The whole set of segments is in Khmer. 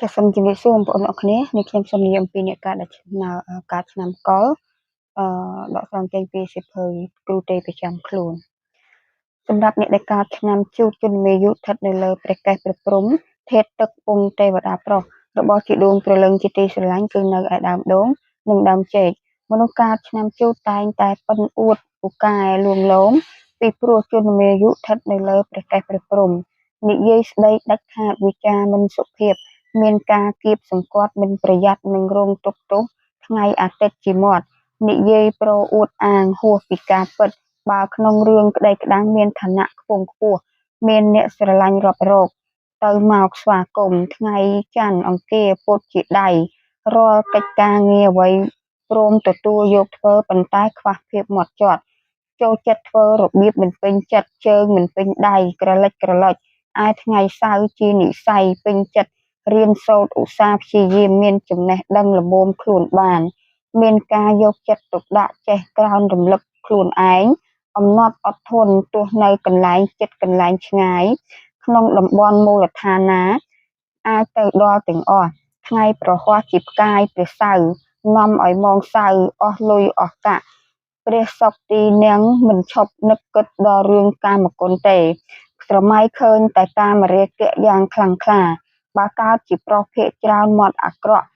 ចាសសូមជម្រាបសួរបងប្អូនអរគ្នានេះខ្ញុំសូមនិយាយអំពីអ្នកការដាក់ការឆ្នាំកលដកស្រង់ចេញពីសិភៅគ្រូទេប្រចាំខ្លួនសម្រាប់អ្នកដែលកើតឆ្នាំជូតជន្មាយុស្ថិតនៅលើព្រះកេសព្រះព្រំធាតុទឹកពងទេវតាប្រុសរបស់ជីដូនព្រលឹងជាទីស្រឡាញ់គឺនៅឯដើមដូងនិងដើមចេកមនុស្សកើតឆ្នាំជូតតែងតែប៉ិនអួតពូកែលួងលោមពីព្រោះជន្មាយុស្ថិតនៅលើព្រះកេសព្រះព្រំនិយាយស្ដីដាច់ខាតវិចារមិនសុភាពមានការគៀបសង្កត់មិនប្រយ័ត្ននឹងរងទុក្ខទោសថ្ងៃអាទិត្យជាមាត់និយាយប្រអួតអាងហួសពីការពិតបើក្នុងរឿងក្តីក្តាំងមានឋានៈខ្ពង់ខ្ពស់មានអ្នកស្រឡាញ់រាប់រកទៅមកស្វាគមន៍ថ្ងៃច័ន្ទអង្គារពុទ្ធជាដៃរាល់កិច្ចការងារអ្វីព្រមទទួលយកធ្វើប៉ុន្តែខ្វះភាពហ្មត់ចត់ចូលចិត្តធ្វើរបៀបមិនពេញចិត្តជើងមិនពេញដៃក្រឡិចក្រឡុចឯថ្ងៃសៅរ៍ជានិស្ស័យពេញចិត្តរៀនសូត្រឧស្សាហ៍ព្យាយាមមានចំណេះដឹងល្មមខ្លួនបានមានការយកចិត្តទុកដាក់ចេះក្រោនរំលឹកខ្លួនឯងអំណត់អត់ធន់ទោះនៅកន្លែងចិត្តកន្លែងឆ្ងាយក្នុងតំបន់មូលដ្ឋានណាអាចទៅដល់ទាំងអស់ថ្ងៃប្រហ័សជាផ្កាយព្រះសៅរ៍នាំឲ្យមងសៅរ៍អស់លុយអស់កាក់ព្រះសុកទីនាងមិនឈប់នឹកគិតដល់រឿងកាមគុណទេស្រមៃឃើញតែកាមរាគៈយ៉ាងខ្លាំងក្លាបើកើតជាប្រុសភាគច្រើនមាត់អាក្រក់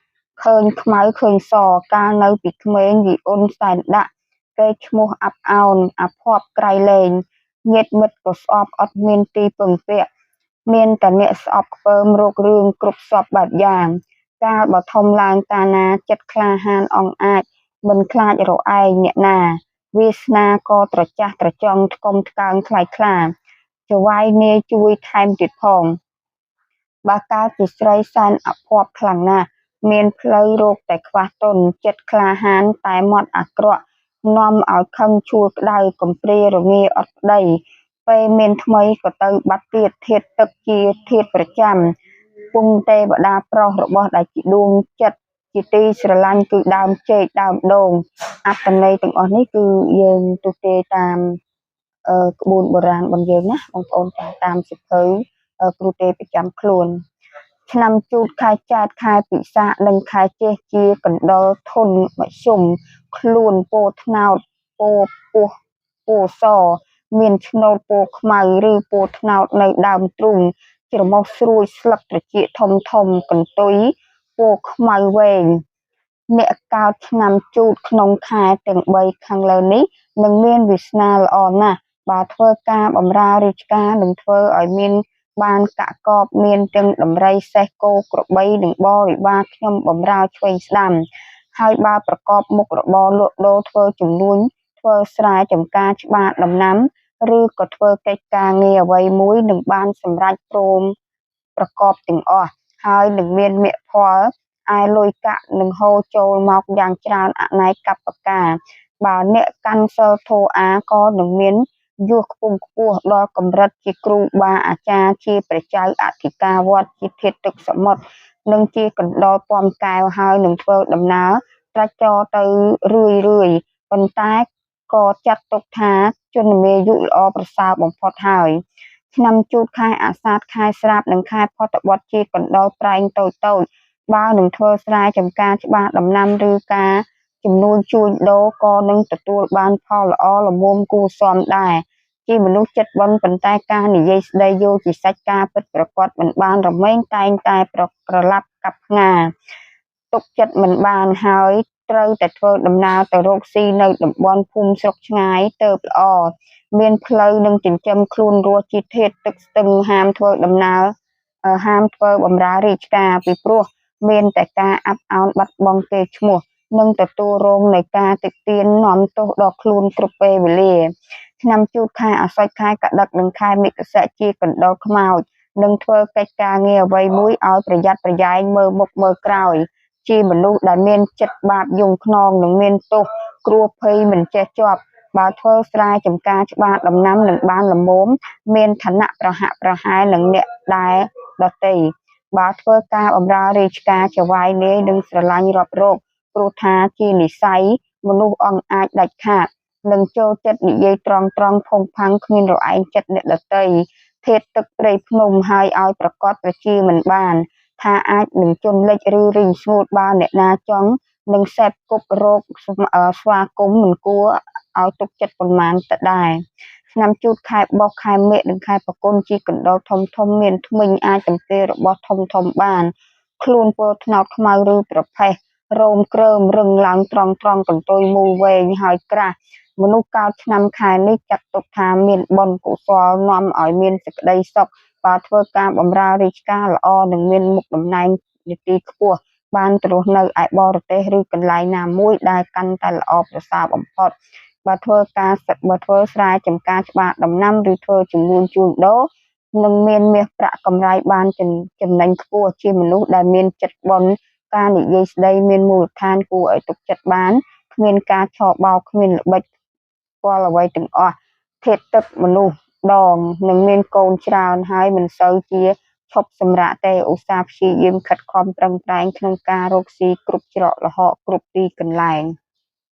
ឃើញខ្មៅឃើញសកាលនៅពីក្មេងវិអ៊ុនសែនដាក់គេឈ្មោះអាប់អោនអាភ័ព្វក្រៃលែងញាតិមិត្តក៏ស្អប់អត់មានទីពឹងពាក់មានតែអ្នកស្អប់ខ្ពើមរោគរឿងគ្រប់សពបែបយ៉ាងកាលបើធំឡើងកាលណាចិត្តក្លាហានអង្អាចមិនខ្លាចរឯងអ្នកណាវាសនាក៏ត្រចះត្រចង់ថ្កុំថ្កើងខ្លាចខ្លាចវាយនាយជួយថែមទៀតផងបើកើតជាស្រីសែនអភ័ព្វខ្លាំងណាស់មានផ្លូវរោគតែខ្វះទុនចិត្តក្លាហានតែមាត់អាក្រក់នាំឲ្យខឹងឈួលក្តៅកំព្រារងាអត់ប្តីពេលមានថ្មីក៏ទៅបាត់ទៀតធាតុទឹកជាធាតុប្រចាំពងទេវតាប្រុសរបស់ដែលជាដួងចិត្តជាទីស្រឡាញ់គឺដើមចេកដើមដូងអត្តន័យទាំងអស់នេះគឺយើងទស្សន៍តាមក្បួនបុរាណរបស់យើងណាបងប្អូនតាមសិភៅគ្រូទេប្រចាំខ្លួនឆ្នាំជូតខែចែកខែពិសាខនិងខែចេសជាកណ្ដុរធនមធ្យមខ្លួនពោថ្នោតពោពោះពោសមានឆ្នោតពោខ្មៅឬពោថ្នោតនៅដើមទ្រូងច្រមុះស្រួយស្លឹកត្រចៀកធំធំកន្ទុយពោខ្មៅវែងអ្នកកើតឆ្នាំជូតក្នុងខែទាំង3ខាងលើនេះនឹងមានវាសនាល្អណាស់បើធ្វើការបម្រើរាជការនឹងធ្វើឲ្យមានបានកាក់កបមានទាំងដំរីសេះគោក្របីនិងបរិវារខ្ញុំបម្រើឆ្វេងស្ដាំហើយបើប្រកបមុខរបរលក់ដូរធ្វើជំនួញធ្វើស្រែចម្ការច្បារដំណាំឬក៏ធ្វើកិច្ចការងារអ្វីមួយនឹងបានសម្រេចព្រមប្រកបទាំងអស់ហើយនឹងមានមគ្គផលឯលុយកាក់នឹងហូរចូលមកយ៉ាងច្រើនអនេកបការបើអ្នកកាន់សិលធម៌អាក៏នឹងមានយសខ្ពង់ខ្ពស់ដល់កម្រិតជាគ្រូបាអាចារ្យជាព្រះចៅអធិការវត្តជាធាតុទឹកសមុទ្រនិងជាកណ្ដុរពំកែវហើយនឹងធ្វើដំណើរត្រាច់ចរទៅរឿយប៉ុន្តែក៏ចាត់ទុកថាជនមាយុល្អប្រសើរបំផុតហើយឆ្នាំជូតខែអាសាឍខែស្រាប់និងខែផុតបុត្រជាកណ្ដុរប្រែងតូចបើនឹងធ្វើស្រែចម្ការច្បារដំណាំឬការជំនួញជួញដូរក៏នឹងទទួលបានផលល្អល្មមគួរសមដែរជាមនុស្សចិត្តបុណ្យប៉ុន្តែការនិយាយស្ដីយកជាសាច់ការពិតប្រាកដមិនបានរមែងតែងតែប្រឡាប់កាប់ផ្ងាទុកចិត្តមិនបានហើយត្រូវតែធ្វើដំណើរទៅរកស៊ីនៅតំបន់ភូមិស្រុកឆ្ងាយទៅល្អមានផ្លូវនឹងចិញ្ចឹមខ្លួនរស់ជាធាតុទឹកស្ទឹងហាមធ្វើដំណើរហាមធ្វើបម្រើរាជការពីព្រោះមានតែការអាប់អោនបាត់បង់កេរ្តិ៍ឈ្មោះនិងទទួលរងនៃការតិទៀននាំទោសដល់ខ្លួនគ្រប់ពេលវេលាឆ្នាំជូតខែអាសត់ខែកដឹកនិងខែមិគសៈជាកណ្ដុរខ្មោចនឹងធ្វើកិច្ចការងារអ្វីមួយឲ្យប្រយ័ត្នប្រយែងមើលមុខមើលក្រោយជាមនុស្សដែលមានចិត្តបាបយង់ខ្នងនិងមានទោសគ្រោះភ័យមិនចេះជាប់បើធ្វើស្រែចម្ការច្បារដំណាំនឹងបានល្មមមានឋានៈប្រហាក់ប្រហែលនឹងអ្នកដែលដទៃបើធ្វើការបម្រើរាជការចវាយនាយនឹងស្រឡាញ់រាប់រកព្រោះថាជានិស្ស័យមនុស្សអង្អាចដាច់ខាតនឹងចូលចិត្តនិយាយត្រង់ផុងផាំងគ្មានរអែងចិត្តអ្នកដទៃធាតុទឹកព្រៃភ្នំហើយឲ្យប្រកបប្រជាមិនបាន ថាអាចនឹងជន់លិចឬរីងស្ងួតបើអ្នកណាចង់នឹងសេពគប់រោគស្វាគមន៍មិនគួរឲ្យទុកចិត្តប៉ុន្មានទៅដែរឆ្នាំជូតខែបោះខែមេឃនិងខែបកុនជាកណ្ដោធំធំមានធ្មេញអាចទំពារបស់ធំធំបានខ្លួនពោថ្នោតខ្មៅឬប្រផេះរោមក្រើមរឹងឡើងត្រង់កន្ទុយមូលវែងហើយក្រាស់មនុស្សកើតឆ្នាំខែនេះចាត់ទុកថាមានបុណ្យកុសលនាំឲ្យមានសេចក្តីសុខបើធ្វើការបម្រើរាជការល្អនិងមានមុខតំណែងនីតិខ្ពស់បានទៅរស់នៅឯបរទេសឬកន្លែងណាមួយដែលកាន់តែល្អប្រសើរបំផុតបើធ្វើស្រែចម្ការច្បារដំណាំឬធ្វើជំនួញជួញដូរនឹងមានមាសប្រាក់កម្រៃបានចំណេញខ្ពស់ជាមនុស្សដែលមានចិត្តបុណ្យការនិយាយស្ដីមានមូលដ្ឋានគួរឲ្យទុកចិត្តបានគ្មានការឆបោកគ្មានល្បិចស្គាល់អ្វីទាំងអស់ធាតទឹកមនុស្សដងនឹងមានកូនច្រើនហើយមិនសូវជាឈប់សម្រាកទេឧស្សាហ៍ព្យាយាមខិតខំប្រឹងប្រែងក្នុងការរកស៊ីគ្រប់ច្រកល្ហកគ្រប់ទីកន្លែង